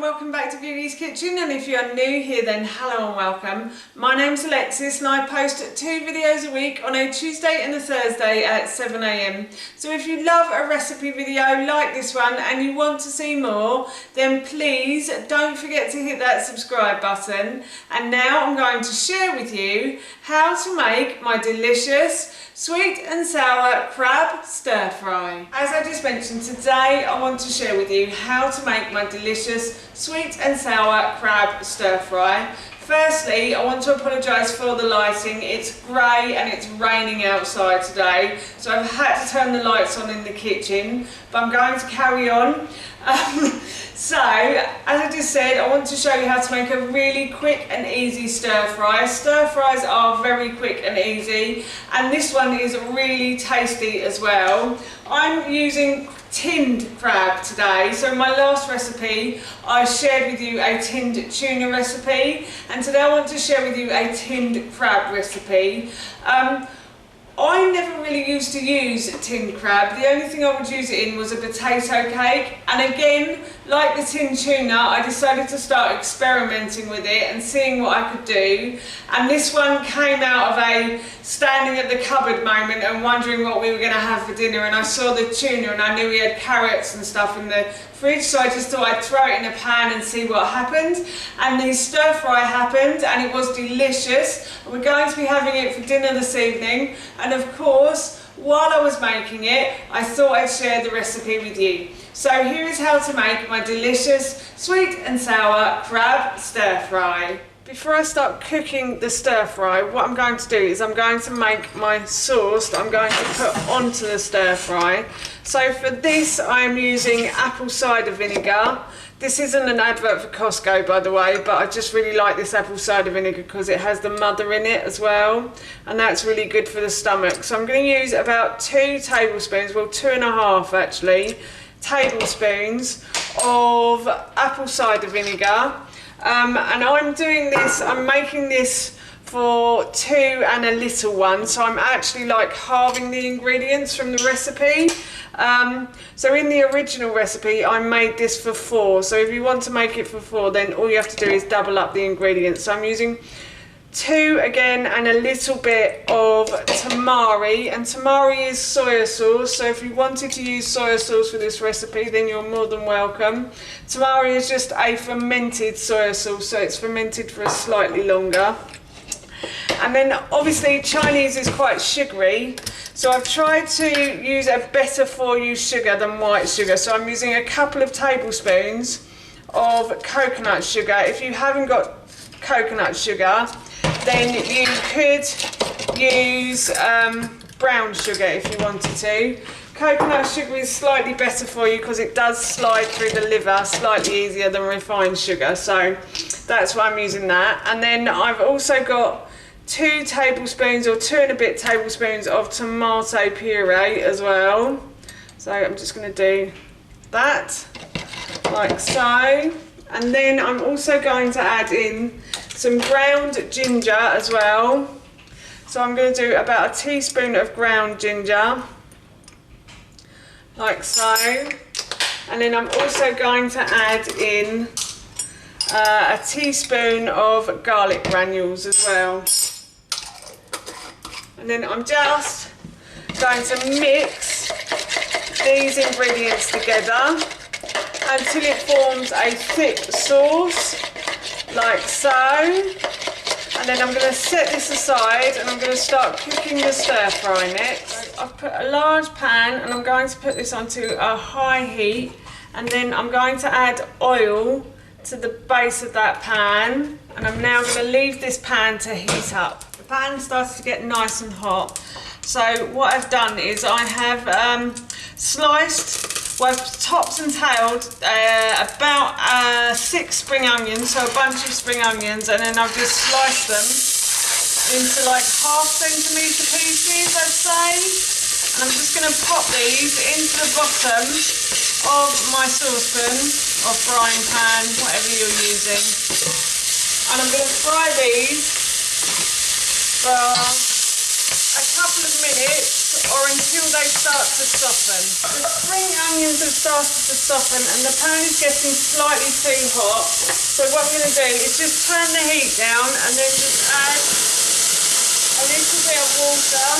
welcome back to Beauty's Kitchen, and if you are new here then hello and welcome. My name's Alexis and I post 2 videos a week on a Tuesday and a Thursday at 7 AM. So if you love a recipe video like this one and you want to see more, then please don't forget to hit that subscribe button. And now I'm going to share with you how to make my delicious sweet and sour crab stir fry. As I just mentioned, today I want to share with you how to make my delicious sweet and sour crab stir fry. Firstly, I want to apologise for the lighting. It's grey and it's raining outside today, so I've had to turn the lights on in the kitchen, but I'm going to carry on. So, as I just said, I want to show you how to make a really quick and easy stir fry. Stir fries are very quick and easy, and this one is really tasty as well. I'm using tinned crab today. So in my last recipe I shared with you a tinned tuna recipe, and today I want to share with you a tinned crab recipe. I never really used to use tinned crab. The only thing I would use it in was a potato cake, and again, like the tinned tuna, I decided to start experimenting with it and seeing what I could do. And this one came out of a standing at the cupboard moment and wondering what we were going to have for dinner, and I saw the tuna and I knew we had carrots and stuff in the fridge, so I just thought I'd throw it in a pan and see what happened. And the stir fry happened and it was delicious. We're going to be having it for dinner this evening, and of course while I was making it I thought I'd share the recipe with you. So here is how to make my delicious sweet and sour crab stir fry. Before I start cooking the stir fry, what I'm going to do is I'm going to make my sauce that I'm going to put onto the stir fry. So for this I'm using apple cider vinegar. This isn't an advert for Costco, by the way, but I just really like this apple cider vinegar because it has the mother in it as well, and that's really good for the stomach. So I'm going to use about 2 tablespoons, well 2.5 actually, tablespoons of apple cider vinegar. And I'm doing this, I'm making this for 2 and a little one, so I'm actually like halving the ingredients from the recipe. So in the original recipe I made this for 4, so if you want to make it for 4 then all you have to do is double up the ingredients. So I'm using 2 again and a little bit of tamari, and tamari is soya sauce, so if you wanted to use soya sauce for this recipe then you're more than welcome. Tamari is just a fermented soya sauce, so it's fermented for slightly longer. And then obviously Chinese is quite sugary, so I've tried to use a better for you sugar than white sugar, so I'm using a couple of tablespoons of coconut sugar. If you haven't got coconut sugar then you could use brown sugar if you wanted to. Coconut sugar is slightly better for you because it does slide through the liver slightly easier than refined sugar, so that's why I'm using that. And then I've also got 2 tablespoons or 2 and a bit tablespoons of tomato puree as well. So I'm just going to do that like so. And then I'm also going to add in some ground ginger as well. So I'm going to do about a teaspoon of ground ginger, like so. And then I'm also going to add in a teaspoon of garlic granules as well. And then I'm just going to mix these ingredients together until it forms a thick sauce, like so. And then I'm going to set this aside and I'm going to start cooking the stir fry next. I've put a large pan and I'm going to put this onto a high heat, and then I'm going to add oil to the base of that pan, and I'm now going to leave this pan to heat up. The pan starts to get nice and hot, so what I've done is I have sliced, well, I've topped and tailed about 6 spring onions, so a bunch of spring onions, and then I've just sliced them into like 1/2 centimetre pieces, I'd say. And I'm just going to pop these into the bottom of my saucepan or frying pan, whatever you're using. And I'm going to fry these for a couple of minutes or until they start to soften. The spring onions have started to soften and the pan is getting slightly too hot. So what I'm going to do is just turn the heat down and then just add a little bit of water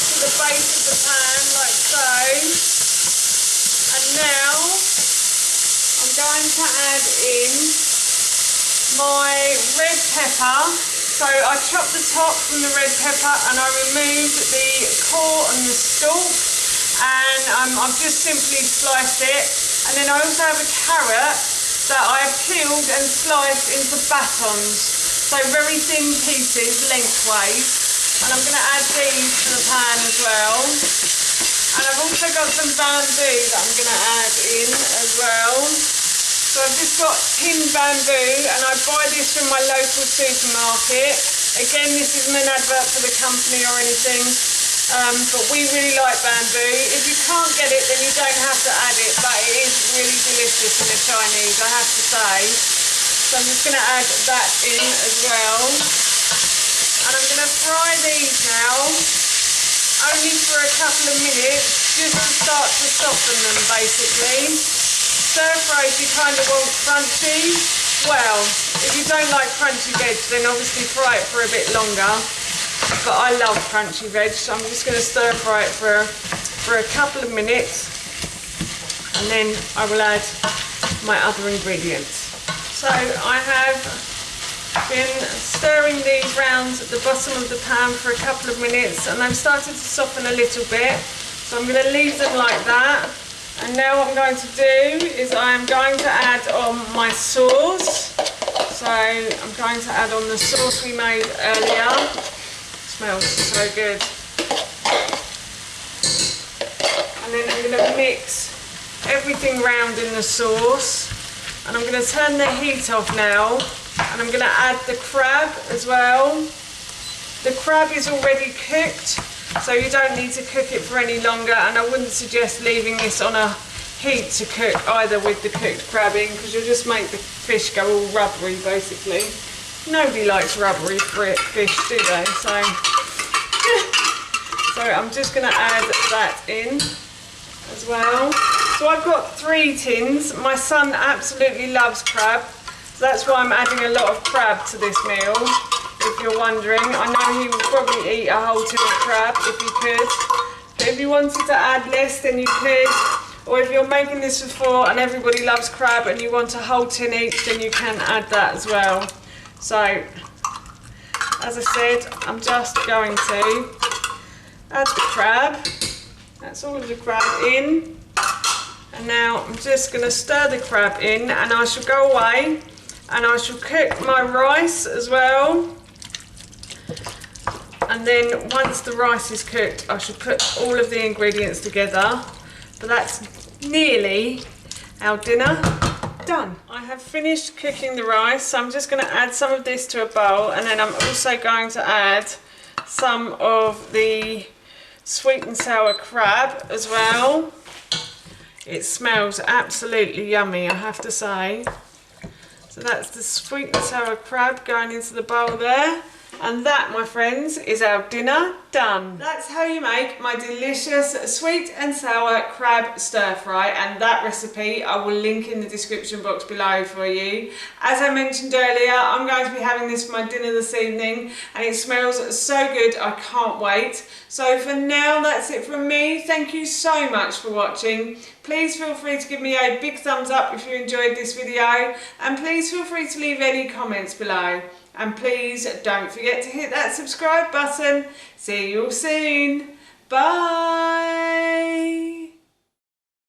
to the base of the pan like so. And now I'm going to add in my red pepper. So I chopped the top from the red pepper and I removed the core and the stalk, and I've just simply sliced it. And then I also have a carrot that I've peeled and sliced into batons, so very thin pieces lengthways. And I'm going to add these to the pan as well. And I've also got some bamboo that I'm going to add in as well. So I've just got tinned bamboo and I buy this from my local supermarket. Again, this isn't an advert for the company or anything, but we really like bamboo. If you can't get it, then you don't have to add it, but it is really delicious in the Chinese, I have to say. So I'm just going to add that in as well. And I'm going to fry these now, only for a couple of minutes, just to start to soften them basically. Stir fries you kind of want crunchy. Well, if you don't like crunchy veg, then obviously fry it for a bit longer. But I love crunchy veg, so I'm just going to stir fry it for a couple of minutes. And then I will add my other ingredients. So I have been stirring these round at the bottom of the pan for a couple of minutes and they've started to soften a little bit. So I'm going to leave them like that. And now what I'm going to do is I am going to add on my sauce. So I'm going to add on the sauce we made earlier. It smells so good. And then I'm going to mix everything round in the sauce. And I'm going to turn the heat off now. And I'm going to add the crab as well. The crab is already cooked, so you don't need to cook it for any longer, and I wouldn't suggest leaving this on a heat to cook either with the cooked crab in, because you'll just make the fish go all rubbery basically. Nobody likes rubbery fish, do they? So I'm just going to add that in as well. So I've got 3 tins. My son absolutely loves crab, so that's why I'm adding a lot of crab to this meal. If you're wondering, I know he would probably eat a whole tin of crab if he could. But if you wanted to add less, then you could. Or if you're making this for 4 and everybody loves crab and you want a whole tin each, then you can add that as well. So, as I said, I'm just going to add the crab. That's all of the crab in. And now I'm just going to stir the crab in, and I shall go away and I shall cook my rice as well. And then once the rice is cooked, I should put all of the ingredients together. But that's nearly our dinner done. I have finished cooking the rice, so I'm just going to add some of this to a bowl, and then I'm also going to add some of the sweet and sour crab as well. It smells absolutely yummy, I have to say. So that's the sweet and sour crab going into the bowl there. And that, my friends, is our dinner done. That's how you make my delicious sweet and sour crab stir fry, and that recipe I will link in the description box below for you. As I mentioned earlier, I'm going to be having this for my dinner this evening, and it smells so good, I can't wait. So for now, that's it from me. Thank you so much for watching. Please feel free to give me a big thumbs up if you enjoyed this video, and please feel free to leave any comments below. And please don't forget to hit that subscribe button. See you all soon. Bye.